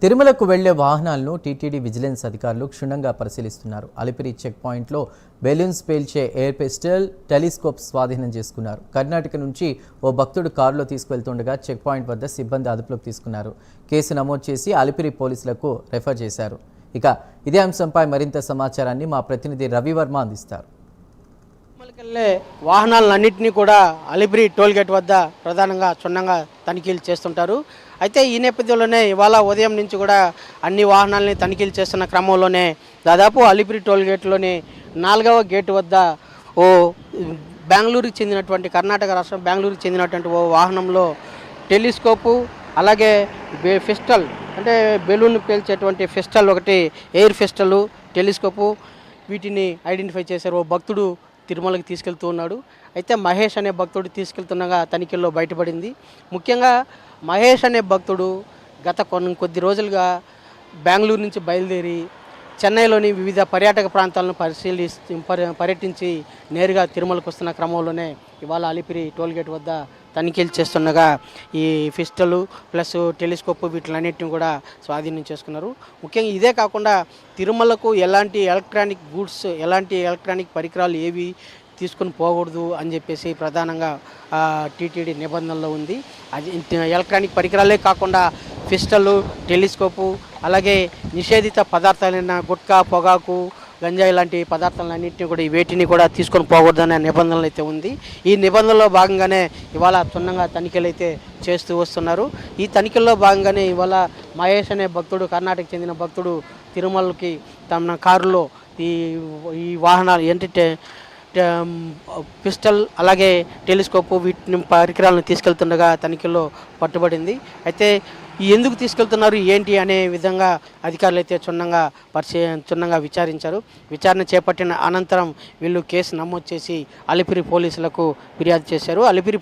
తిరుమలకు వెళ్లే వాహనాలను టీటీడీ విజిలెన్స్ అధికారులు క్షుణ్ణంగా పరిశీలిస్తున్నారు. అలిపిరి చెక్ పాయింట్లో బెలూన్స్ పేల్చే ఎయిర్ పిస్టల్, టెలిస్కోప్ స్వాధీనం చేసుకున్నారు. కర్ణాటక నుంచి ఓ భక్తుడు కారులో తీసుకువెళ్తుండగా చెక్ పాయింట్ వద్ద సిబ్బంది అదుపులోకి తీసుకున్నారు. కేసు నమోదు చేసి అలిపిరి పోలీసులకు రెఫర్ చేశారు. ఇక ఇదే అంశంపై మరింత సమాచారాన్ని మా ప్రతినిధి రవివర్మ అందిస్తారు. తిరుమలకెళ్లే వాహనాలన్నింటినీ కూడా అలిపిరి టోల్గేట్ వద్ద ప్రధానంగా క్షుణ్ణంగా తనిఖీలు చేస్తుంటారు. అయితే ఈ నేపథ్యంలోనే ఇవాళ ఉదయం నుంచి కూడా అన్ని వాహనాలని తనిఖీలు చేస్తున్న క్రమంలోనే దాదాపు అలిపిరి టోల్గేట్లోని 4వ గేటు వద్ద ఓ బెంగళూరుకి చెందినటువంటి కర్ణాటక రాష్ట్రం బెంగళూరుకి చెందినటువంటి ఓ వాహనంలో టెలిస్కోపు అలాగే పిస్టల్ అంటే బెలూన్ పేల్చేటువంటి పిస్టల్ ఒకటి, ఎయిర్ పిస్టల్, టెలిస్కోపు వీటిని ఐడెంటిఫై చేశారు. ఓ భక్తుడు తిరుమలకి తీసుకెళ్తూ ఉన్నాడు. అయితే మహేష్ అనే భక్తుడు తీసుకెళ్తుండగా తనిఖీల్లో బయటపడింది. ముఖ్యంగా మహేష్ అనే భక్తుడు గత కొద్ది రోజులుగా బెంగళూరు నుంచి బయలుదేరి చెన్నైలోని వివిధ పర్యాటక ప్రాంతాలను పర్యటించి నేరుగా తిరుమలకు వస్తున్న క్రమంలోనే ఇవాళ అలిపిరి టోల్గేట్ వద్ద తనిఖీలు చేస్తుండగా ఈ పిస్టలు ప్లస్ టెలిస్కోప్ వీటిలన్నింటినీ కూడా స్వాధీనం చేసుకున్నారు. ముఖ్యంగా ఇదే కాకుండా తిరుమలకు ఎలాంటి ఎలక్ట్రానిక్ పరికరాలు ఏవి తీసుకుని పోకూడదు అని చెప్పేసి ప్రధానంగా టీటీడీ నిబంధనలో ఉంది. అది ఎలక్ట్రానిక్ పరికరాలే కాకుండా పిస్టలు, టెలిస్కోపు అలాగే నిషేధిత పదార్థాలైన గుట్కా, పొగాకు, గంజాయి లాంటి పదార్థాలన్నింటినీ కూడా వేటిని కూడా తీసుకొని పోకూడదనే నిబంధనలు అయితే ఉంది. ఈ నిబంధనలో భాగంగానే ఇవాళ క్షుణ్ణంగా తనిఖీలు అయితే చేస్తూ వస్తున్నారు. ఈ తనిఖీల్లో భాగంగానే ఇవాళ మహేష్ అనే భక్తుడు, కర్ణాటక చెందిన భక్తుడు తిరుమలకి తమ కారులో ఈ వాహనాలు ఏంటంటే పిస్టల్ అలాగే టెలిస్కోపు వీటిని పరికరాలను తీసుకెళ్తుండగా తనిఖీల్లో పట్టుబడింది. అయితే ఎందుకు తీసుకెళ్తున్నారు ఏంటి అనే విధంగా అధికారులు అయితే క్షుణ్ణంగా విచారించారు. విచారణ చేపట్టిన అనంతరం వీళ్ళు కేసు నమోదు చేసి అలిపిరి పోలీసులకు ఫిర్యాదు చేశారు. అలిపిరి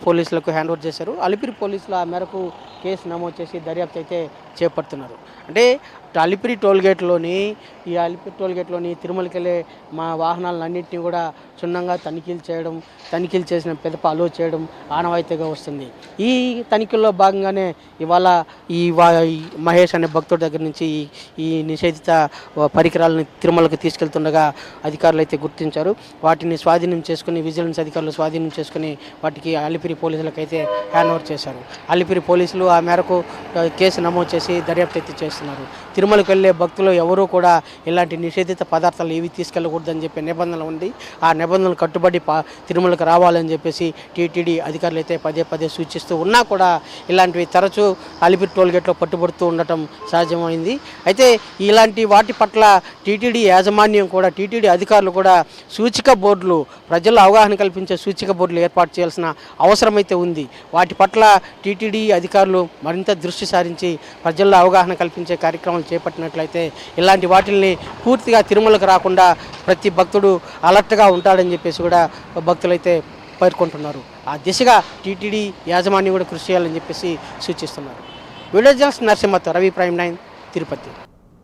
పోలీసులకు హ్యాండ్ ఓవర్ చేశారు. అలిపిరి పోలీసులు ఆ మేరకు కేసు నమోదు చేసి దర్యాప్తు అయితే చేపడుతున్నారు. అంటే అలిపిరి టోల్గేట్లోని తిరుమలకి వెళ్ళే మా వాహనాలన్నింటినీ కూడా క్షుణ్ణంగా తనిఖీలు చేసిన పెదప అలో చేయడం ఆనవాయితీగా వస్తుంది. ఈ తనిఖీల్లో భాగంగానే ఇవాళ ఈ మహేష్ అనే భక్తుడి దగ్గర నుంచి ఈ నిషేధిత పరికరాలను తిరుమలకు తీసుకెళ్తుండగా అధికారులు అయితే గుర్తించారు. వాటిని స్వాధీనం చేసుకుని విజిలెన్స్ అధికారులు స్వాధీనం చేసుకుని వాటికి అలిపిరి పోలీసులకు అయితే హ్యాండ్ ఓవర్ చేశారు. అలిపిరి పోలీసులు ఆ మేరకు కేసు నమోదు చేసి దర్యాప్తు అయితే చేస్తున్నారు. తిరుమలకు వెళ్ళే భక్తులు ఎవరూ కూడా ఇలాంటి నిషేధిత పదార్థాలు ఏవి తీసుకెళ్ళకూడదని చెప్పే నిబంధనలు ఉంది. ఆ నిబంధనలు కట్టుబడి తిరుమలకు రావాలని చెప్పేసి టీటీడీ అధికారులు అయితే పదే సూచిస్తూ ఉన్నా కూడా ఇలాంటివి తరచూ అలిపిరి టోల్గేట్లో పట్టుబడుతూ ఉండటం సహజమైంది. అయితే ఇలాంటి వాటి పట్ల టీటీడీ యాజమాన్యం కూడా, టీటీడీ అధికారులు కూడా సూచిక బోర్డులు, ప్రజల్లో అవగాహన కల్పించే సూచిక బోర్డులు ఏర్పాటు చేయాల్సిన అవసరం అయితే ఉంది. వాటి పట్ల టీటీడీ అధికారులు మరింత దృష్టి సారించి ప్రజల్లో అవగాహన కల్పించే కార్యక్రమాలు చేపట్టినట్లయితే ఇలాంటి వాటిల్ని పూర్తిగా తిరుమలకు రాకుండా ప్రతి భక్తుడు అలర్ట్గా ఉంటాడని చెప్పేసి కూడా భక్తులైతే పేర్కొంటున్నారు. ఆ దిశగా టీటీడీ యాజమాన్యం కూడా కృషి చేయాలని చెప్పేసి సూచిస్తున్నారు. వీడియో జర్నలిస్ట్ నరసింహతో రవి, ప్రైమ్ 9, తిరుపతి.